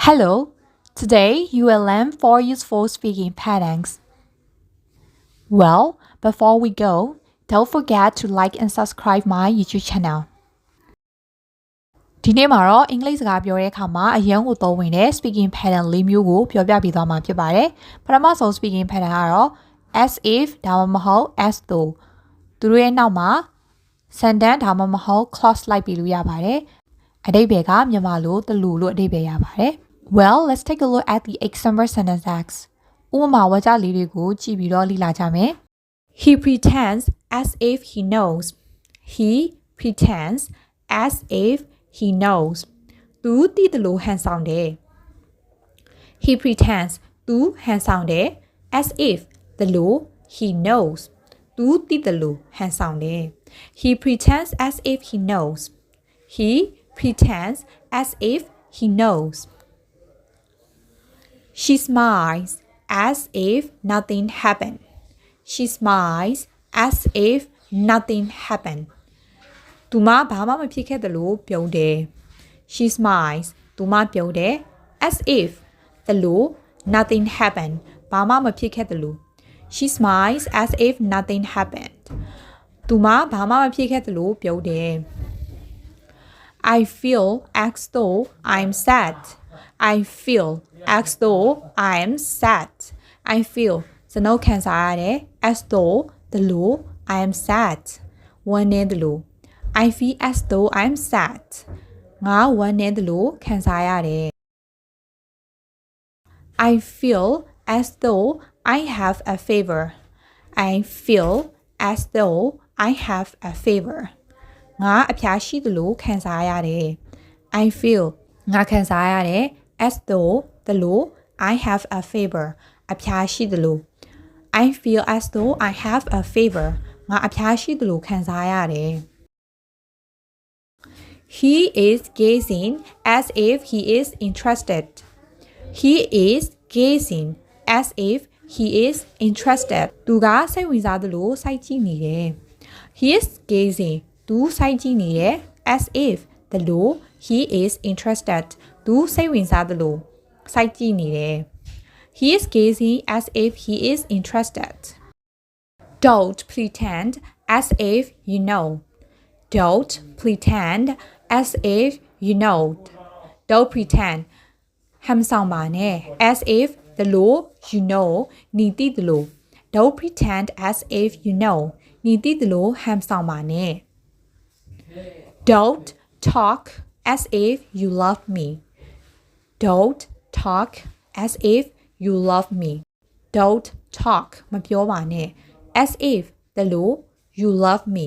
Hello, today you will learn 4 useful speaking patterns. Well, before we go, don't forget to like and subscribe my YouTube channel. ဒီနေ့မှာတော့အင်္ဂလိပ်စကားပြောတဲ့အခါမှာအရင်ကိုသုံးဝင်တဲ့ speaking pattern ၄မျိုးကိုပြောပြပေးသွားမှာဖြစ်ပါတယ်။ပထမဆုံး speaking pattern ကတော့ as if ဒါမှမဟုတ် as though သူတို့ရဲ့နောက်မှာ sentence ဒါမှမဟုတ် clause လိုက်ပြီးလို့ရပါတယ်။အဓိပ္ပာယ်ကမြန်မာလိုတလူလို့အဓိပ္ပာယ်ရပါတယ်။ Well, let's take a look at the example sentences. ဥပမာဝါကျလေးတွေကိုကြည့်ပြီးတော့လေ့လာကြမယ်။ He pretends as if he knows. He pretends as if he knows. သူတည်တယ်လို့ဟန်ဆောင်တယ် He pretends သူဟန်ဆောင်တယ် as if တယ်လို့ he knows. သူတည်တယ်လို့ဟန်ဆောင်တယ် He pretends as if he knows. He pretends as if he knows. She smiles as if nothing happened. She smiles as if nothing happened. သူမဘာမှမဖြစ်ခဲ့တယ်လို့ပြောတယ် She smiles သူမပြောတယ် as if တယ်လို့ nothing happened ဘာမှမဖြစ်ခဲ့တယ်လို့ She smiles as if nothing happened သူမဘာမှမဖြစ်ခဲ့တယ်လို့ပြောတယ် I feel as though I'm sad. I feel as though I'm sad. I feel ကျွန်တော်ခံစားရတယ် as though တယ်လို့ I am sad ဝမ်းနည်းတယ်လို့I feel as though I'm sad. ငါဝမ်းနည်းတယ်လို့ခံစားရတယ် I feel as though I have a fever. I feel as though I have a fever. ငါအဖျားရှိတယ်လို့ခံစားရတယ် I feel ငါခံစားရတယ် as though တယ်လို့ I have a fever. အဖျားရှိတယ်လို့ I feel as though I have a fever. ငါအဖျားရှိတယ်လို့ခံစားရတယ်He is gazing as if he is interested. He is gazing as if he is interested. သူကစိတ်ဝင်စားတယ်လို့စိုက်ကြည့်နေတယ် He is gazing သူစိုက်ကြည့်နေတယ် as if တယ်လို့ he is interested သူစိတ်ဝင်စားတယ်လို့စိုက်ကြည့်နေတယ် He is gazing as if he is interested. Don't pretend as if you know. Don't pretend as if you know. Don't pretend ဟမ်ဆောင်ပါနဲ့ as if တယ်လို့ you know နီတိတယ်လို့ Don't pretend as if you know နီတိတယ်လို့ဟမ်ဆောင်ပါနဲ့ Don't talk as if you love me. Don't talk as if you love me. Don't talk မပြောပါနဲ့ as if တယ်လို့ you love me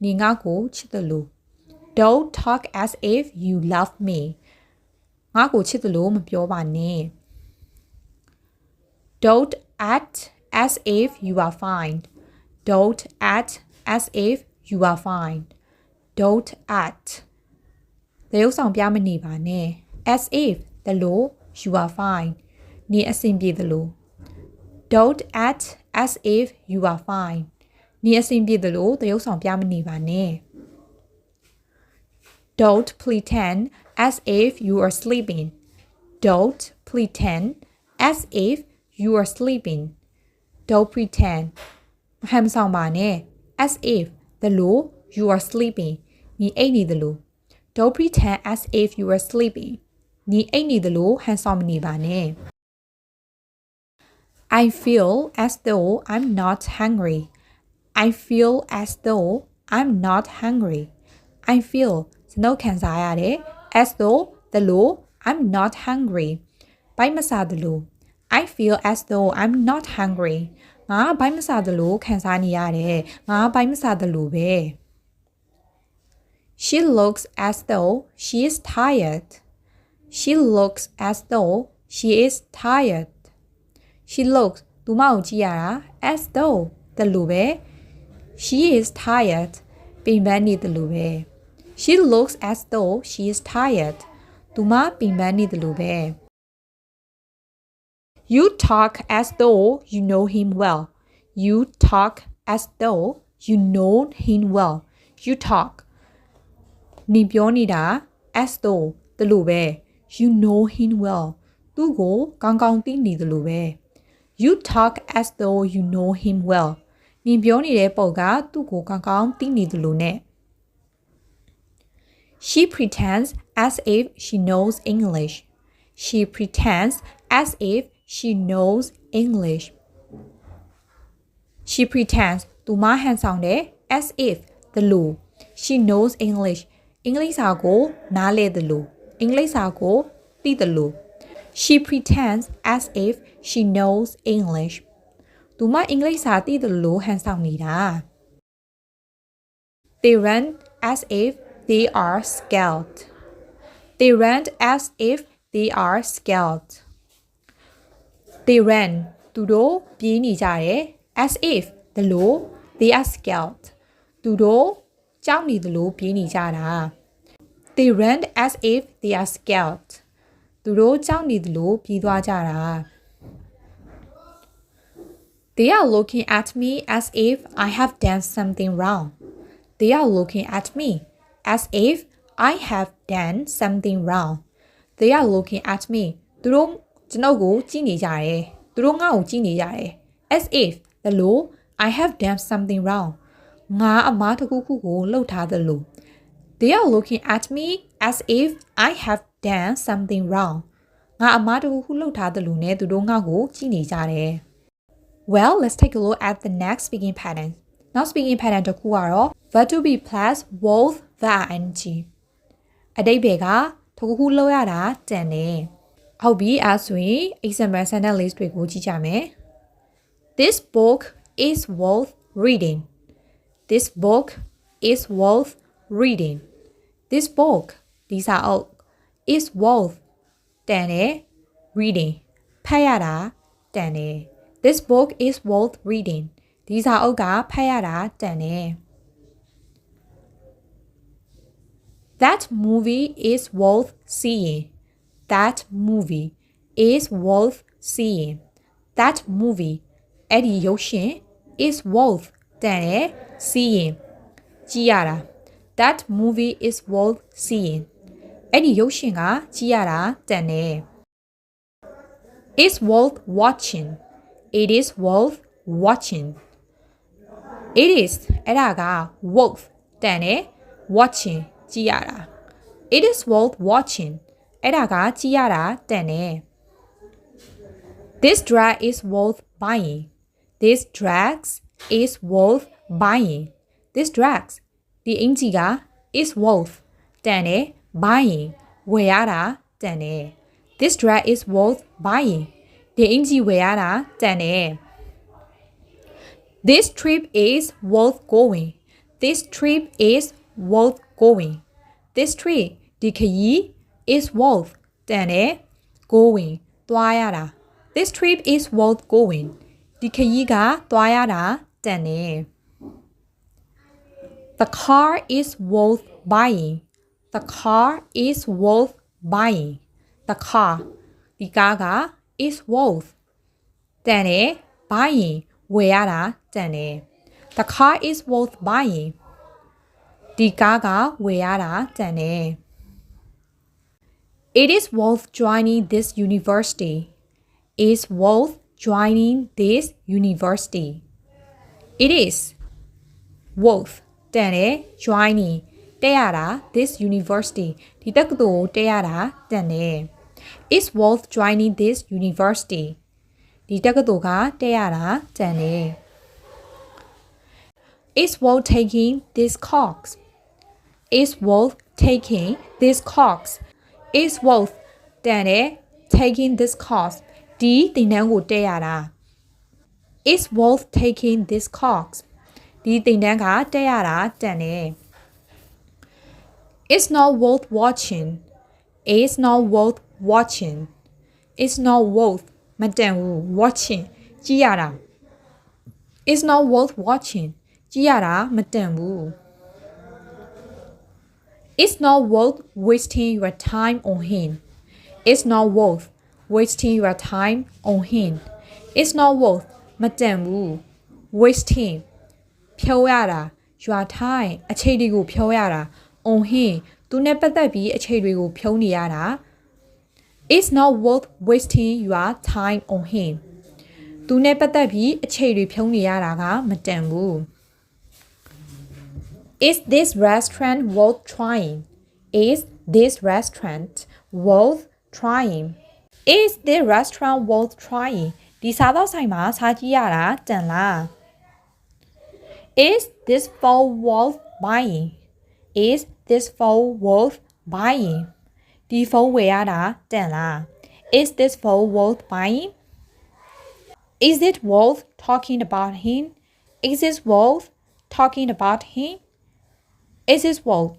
နေငါကိုချစ်တယ်လို့ Don't talk as if you love me ငါကိုချစ်တယ်လို့မပြောပါနဲ့ Don't act as if you are fine. Don't act as if you are fine. Don't act တရုပ်ဆောင်ပြမနေပါနဲ့ as if တယ်လို့ you are fine နေအဆင်ပြေတယ်လို့ Don't act as if you are fine နေအဆင်ပြေတယ်လို့တရုပ်ဆောင်ပြမနေပါနဲ့ Don't pretend as if you are sleeping. Don't pretend as if you are sleeping. Don't pretend ဟမ်ဆောင်ပါနဲ့ as if တယ်လို့ you are sleeping နေအိပ်နေတယ်လို့ Don't pretend as if you are sleeping နေအိပ်နေတယ်လို့ဟမ်ဆောင်မနေပါနဲ့ I feel as though I'm not hungry. I feel as though I'm not hungry. I feel ကျွန်တော်ခံစားရတယ် as though တယ်လို့ I'm not hungry ဘိုက်မစားတယ်လို့ I feel as though I'm not hungry ငါဘိုက်မစားတယ်လို့ခံစားနေရတယ်ငါဘိုက်မစားတယ်လို့ပဲ She looks as though she is tired. She looks as though she is tired. She looks သူမကိုကြည့်ရတာ as though တယ်လို့ပဲ She is tired ပင်ပန်းနေတယ်လို့ပဲ She looks as though she is tired သူမပင်ပန်းနေတယ်လို့ပဲ You talk as though you know him well. You talk as though you know him well. You talk နေပြောနေတာ as though တယ်လို့ပဲ you know him well သူ့ကိုကောင်းကောင်းသိနေတယ်လို့ပဲ You talk as though you know him well နင်ပြောနေတဲ့ပုံကသူ့ကိုကောင်းကောင်းသိနေတယ်လို့နဲ့ She pretends as if she knows English She pretends as if she knows English She pretends သူမဟန်ဆောင်တယ် as if the လို့ she knows English အင်္ဂလိပ်စာကိုနားလည်တယ်လို့အင်္ဂလိပ်စာကိုသိတယ်လို့ She pretends as if she knows English သူမအင်္ဂလိပ်စာသိတယ်လို့ဟန်ဆောင်နေတာ They run as if they are scared They run as if they are scared They ran သူတို့ပြေးနေကြတယ် as if တလို့ they are scared သူတို့ကြောက်နေတယ်လို့ပြေးနေကြတာ They ran as if they are scared သူတို့ကြောက်နေတယ်လို့ပြေးသွားကြတာ They are looking at me as if I have done something wrong They are looking at me as if I have done something wrong They are looking at me သူတို့ကျွန်ုပ်ကိုကြည့်နေကြတယ်သူတို့ငါ့ကိုကြည့်နေကြတယ် as if တလို့ I have done something wrong ငါအမားတစ်ခုခုကိုလုပ်ထားတယ်လို့ They are looking at me as if I have done something wrong ငါအမားတစ်ခုခုလုပ်ထားတယ်လို့ ਨੇ သူတို့ငါ့ကိုကြည့်နေကြတယ် Well let's take a look at the next speaking pattern Now speaking pattern တစ်ခုကတော့ verb to be plus both the ing အဓိပ္ပာယ်ကတစ်ခုခုလုပ်ရတာတန်တယ်ဟုတ်ပြီအဲ့ဆိုရင် example sentence list တွေကိုကြည့်ကြမယ် This book is worth reading This book is worth reading This book ဒီစာအုပ် is worth တန်တယ် reading ဖတ်ရတာတန်တယ် This book is worth reading ဒီစာအုပ်ကဖတ်ရတာတန်တယ် That movie is worth seeing That movie is worth seeing That movie အဲ့ဒီရုပ်ရှင် is worth တန်တယ် seeing ကြည့်ရတာ That movie is worth seeing အဲ့ဒီရုပ်ရှင်ကကြည့်ရတာတန်တယ် It's worth watching It is worth watching It is အဲ့ဒါက worth တန်တယ် watching ကြည့်ရတာ It is worth watching အဲ့ဒါကကြည့်ရတာတန်တယ် This dress is worth buying This dress is worth buying This dress ဒီအင်ဂျီက is worth တန်တယ် buying ဝယ်ရတာတန်တယ် This dress is worth buying ဒီအင်ဂျီဝယ်ရတာတန်တယ် This trip is worth going This trip is worth going This trip ဒီခရီး is worth တန်တယ် going သွားရတာ This trip is worth going ဒီခရီးကသွားရတာတန်တယ် The car is worth buying The car is worth buying The car ဒီကားက is worth တန်တယ် buying ဝယ်ရတာတန်တယ် The car is worth buying ဒီကားကဝယ်ရတာတန်တယ် It is worth joining this university It's worth joining this university It is worth တန်တယ် joining တက်ရတာ this university ဒီတက္ကသိုလ်တက်ရတာတန်တယ် It's worth joining this university ဒီတက္ကသိုလ်ကတက်ရတာတန်တယ် It's worth taking this course It's worth taking this course It's worth တန်တယ် taking this course ဒီသင်တန်းကိုတက်ရတာ It's worth taking this course ဒီသင်တန်းကတက်ရတာတန်တယ် It's not worth watching It's not worth watching It's not worth မတန်ဘူး watching ကြည့်ရတာ It's not worth watching ကြည့်ရတာမတန်ဘူး It's not worth wasting your time on him It's not worth wasting your time on him It's not worth မတန်ဘူး wasting ဖြုံးရတာ your time အချိန်တွေကိုဖြုံးရတာ on him သူနဲ့ပတ်သက်ပြီးအချိန်တွေကိုဖြုံးနေရတာ It's not worth wasting your time on him သူနဲ့ပတ်သက်ပြီးအချိန်တွေဖြုံးနေရတာကမတန်ဘူး Is this restaurant worth trying Is this restaurant worth trying Is this restaurant worth trying ဒီစားတော့ဆိုင်မှာစားကြည့်ရတာတန်လား Is this phone worth buying Is this phone worth buying ဒီဖုန်းဝယ်ရတာတန်လား Is this phone worth buying Is it worth talking about him Is it worth talking about him Is it worth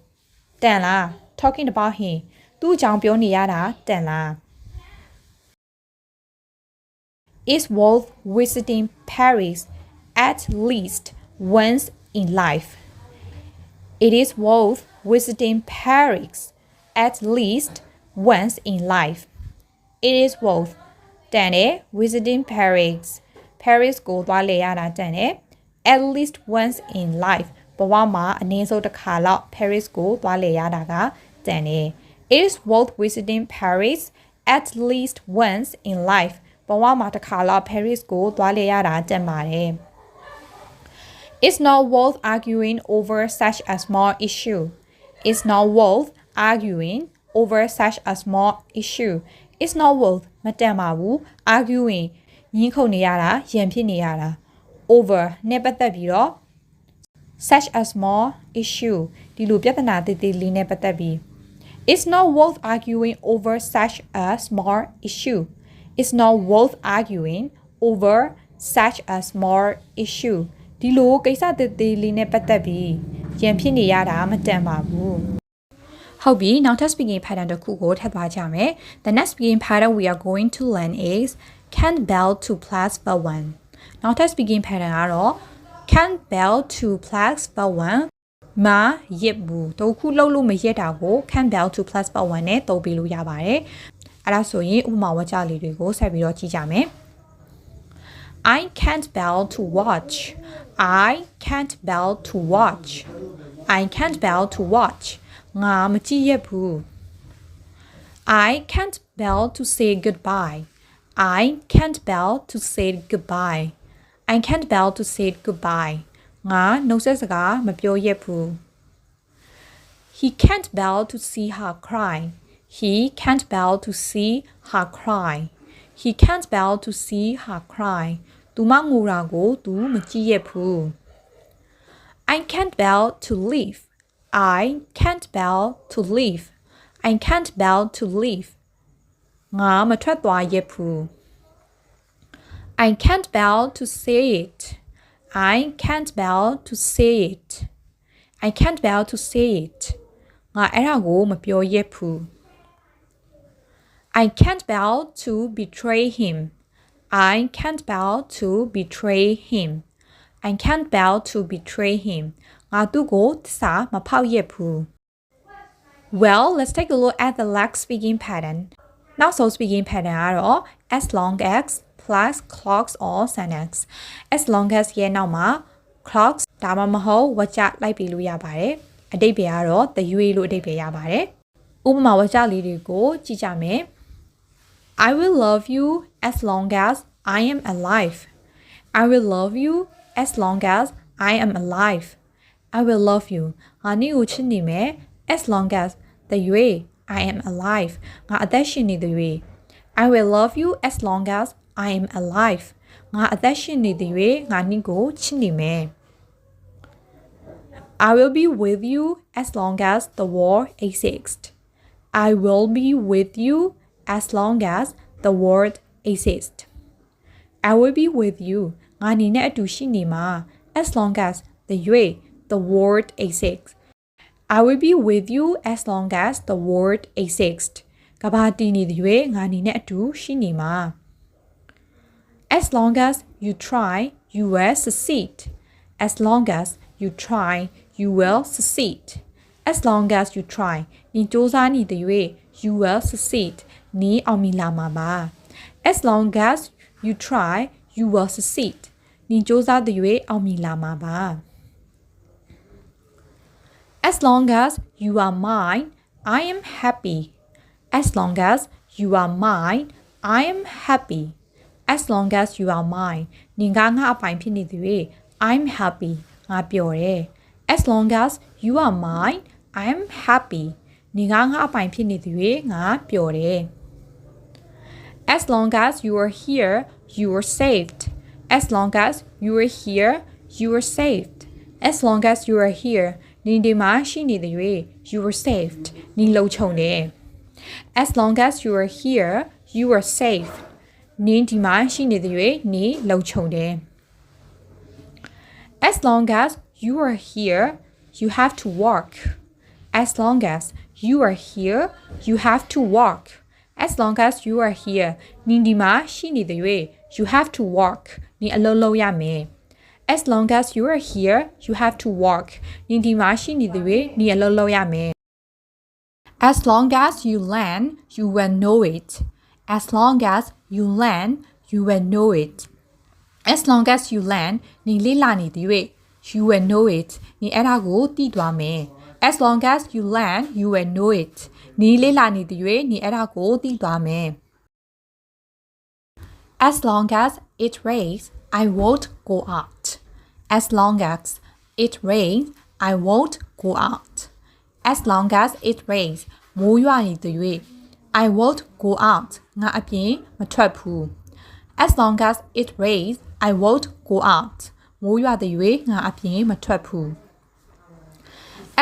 တန်လား talking about him သူ့အကြောင်းပြောနေရတာတန်လား It's worth visiting Paris at least once in life It is worth visiting Paris at least once in life. It is worth တန်တယ် visiting Paris. Paris ကိုသွားလေရတာတန်တယ် at least once in life. ဘဝမှာအနည်းဆုံးတစ်ခါလောက် Paris ကိုသွားလေရတာကတန်တယ် It is worth visiting Paris at least once in life. ဘဝမှာတစ်ခါလောက် Paris ကိုသွားလေရတာတန်ပါတယ် It's not worth arguing over such a small issue. It's not worth arguing over such a small issue. It's not worth မတန်ပါဘူး arguing ညှင်းခုန်နေရတာရန်ဖြစ်နေရတာ over နဲ့ပတ်သက်ပြီးတော့ such a small issue ဒီလိုပြဿနာသေးသေးလေးနဲ့ပတ်သက်ပြီး It's not worth arguing over such a small issue. It's not worth arguing over such a small issue. ဒီလိုကိစ္စသေးသေးလေးနဲ့ပတ်သက်ပြီးရန်ဖြစ်နေရတာမတန်ပါဘူးဟုတ်ပြီနောက်ထပ် speaking pattern တစ်ခုကိုထပ်သွားကြမယ် The next speaking pattern we are going to learn is can bell to plus verb 1နောက်ထပ် speaking pattern ကတော့ can bell to plus verb 1မရစ်ဘူးတခုလုံးလို့မရစ်တာကို can bell to plus verb 1နဲ့သုံးပေးလို့ရပါတယ်အဲ့ဒါဆိုရင်ဥပမာဝါကျလေးတွေကိုဆက်ပြီးတော့ကြည့်ကြမယ် I can't bear to watch. I can't bear to watch. I can't bear to watch. ငါမကြည့်ရဘူး I can't bear to say goodbye. I can't bear to say goodbye. I can't bear to say goodbye. ငါနှုတ်ဆက်စကားမပြောရဘူး He can't bear to see her cry. He can't bear to see her cry. He can't bear to see her cry. သူမငိုတာကိုသူမကြည့်ရဘူး I can't bear to leave. I can't bear to leave. I can't bear to leave. ငါမထွက်သွားရဘူး I can't bear to say it. I can't bear to say it. I can't bear to say it. ငါအဲ့ဒါကိုမပြောရဘူး I can't bear to betray him. I can't bear to betray him. I can't bear to betray him. ငါသူ့ကိုသစ္စာမဖောက်ရဘူး Well, let's take a look at the next speaking pattern. နောက်ဆုံး speaking pattern ကတော့ as long as plus clocks or sentence. As long as ရဲ့နောက်မှာ clocks ဒါမှမဟုတ်ဝါကျလိုက်ပြီးလို့ရပါတယ်အဓိပ္ပာယ်ကတော့ the ရွေးလို့အဓိပ္ပာယ်ရပါတယ်ဥပမာဝါကျလေးတွေကိုကြည့်ကြမယ် I will love you as long as I am alive. I will love you as long as I am alive. I will love you. ငါနေ့ကိုချစ်နေမယ် as long as the way I am alive. ငါအသက်ရှင်နေတဲ့ I will love you as long as I am alive. ငါအသက်ရှင်နေတဲ့ ငါနေ့ကိုချစ်နေမယ် I will be with you as long as the war exists. I will be with you as long as the world exists. I will be with you. ငါနေနဲ့အတူရှိနေမှာ as long as the way the world exists. I will be with you as long as the world exists. ကဘာတည်နေတဲ့ ငါနေနဲ့အတူရှိနေမှာ As long as you try, you will succeed. As long as you try, you will succeed. As long as you try, 你စူးစမ်းနေတဲ့ you will succeed. 你အောင်မြင်လာမှာပါ As long as you try, you will succeed. 你စူးစမ်းတဲ့အောင်မြင်လာမှာပါ As long as you are mine, I am happy. As long as you are mine I am happy as long as you are mine နင်ကငါအပိုင်ဖြစ်နေသည်၍ I'm happy ငါပျော်တယ် as long as you are mine I'm happy နင်ကငါအပိုင်ဖြစ်နေသည်၍ငါပျော်တယ် as long as you are here you are saved as long as you are here you are saved as long as you are here နင်ဒီမှာရှိနေသည်၍ you are saved နင်လုံခြုံတယ် as long as you are here you are safe နင်ဒီမှာရှိနေသည်၍နင်လုံခြုံတယ် as long as you are here you have to work as long as you are here you have to work as long as you are here နင်ဒီမှာရှိနေသည်၍ you have to work နင်အလုပ်လုပ်ရမယ် as long as you are here you have to work နင်ဒီမှာရှိနေသည်၍နင်အလုပ်လုပ်ရမယ် as long as you learn you will know it as long as you learn you will know it as long as you learn နင်လေ့လာနေသည်၍ you will know it နင်အဲ့ဒါကိုသိသွားမယ် as long as you learn you will know it နင်လေ့လာနေသည်၍နင်အဲ့ဒါကိုသိသွားမယ် as long as it rains I won't go out as long as it rains I won't go out as long as it rains မိုးရွာနေသည်၍ I won't go out ငါအပြင်မထွက်ဘူး as long as it rains I won't go out မိုးရွာသည်၍ငါအပြင်မထွက်ဘူး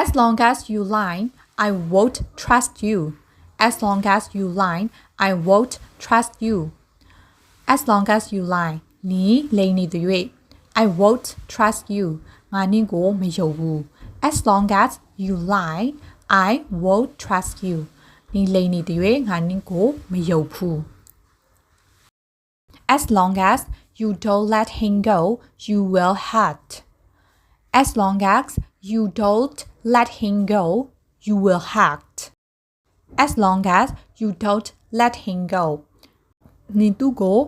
as long as you lie I won't trust you as long as you lie I won't trust you as long as you lie နင်လိမ်နေသည်၍ I won't trust you ငါနင့်ကိုမယုံဘူး as long as you lie I won't trust you နင်လိမ်နေသည်၍ငါနင့်ကိုမယုံဘူး as long as you don't let him go you will hurt as long as you don't let him go you will hurt as long as you don't let him go နင်သူကို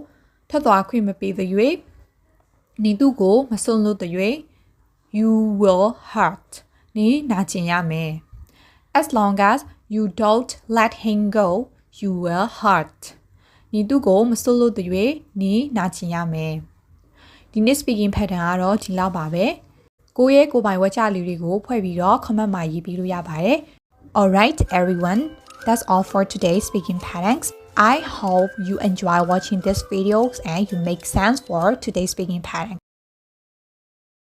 ထွက်သွားခွင့်မပေးသည်၍နင်သူကိုမစွန့်လွတ်သည်၍ you will hurt နင်နာကျင်ရမယ် as long as you don't let him go you will hurt နင်သူကိုမစွန့်လွတ်သည်၍နင်နာကျင်ရမယ်ဒီနေ့ speaking pattern ကတော့ဒီလောက်ပါပဲကိုယ့်ရဲ့ကိုယ်ပိုင်ဝါကျလေးတွေကိုဖွဲ့ပြီးတော့ comment မှာရေးပြီးလို့ရပါတယ် Alright everyone that's all for today's speaking patterns I hope you enjoy watching these videos and you make sense for today's speaking pattern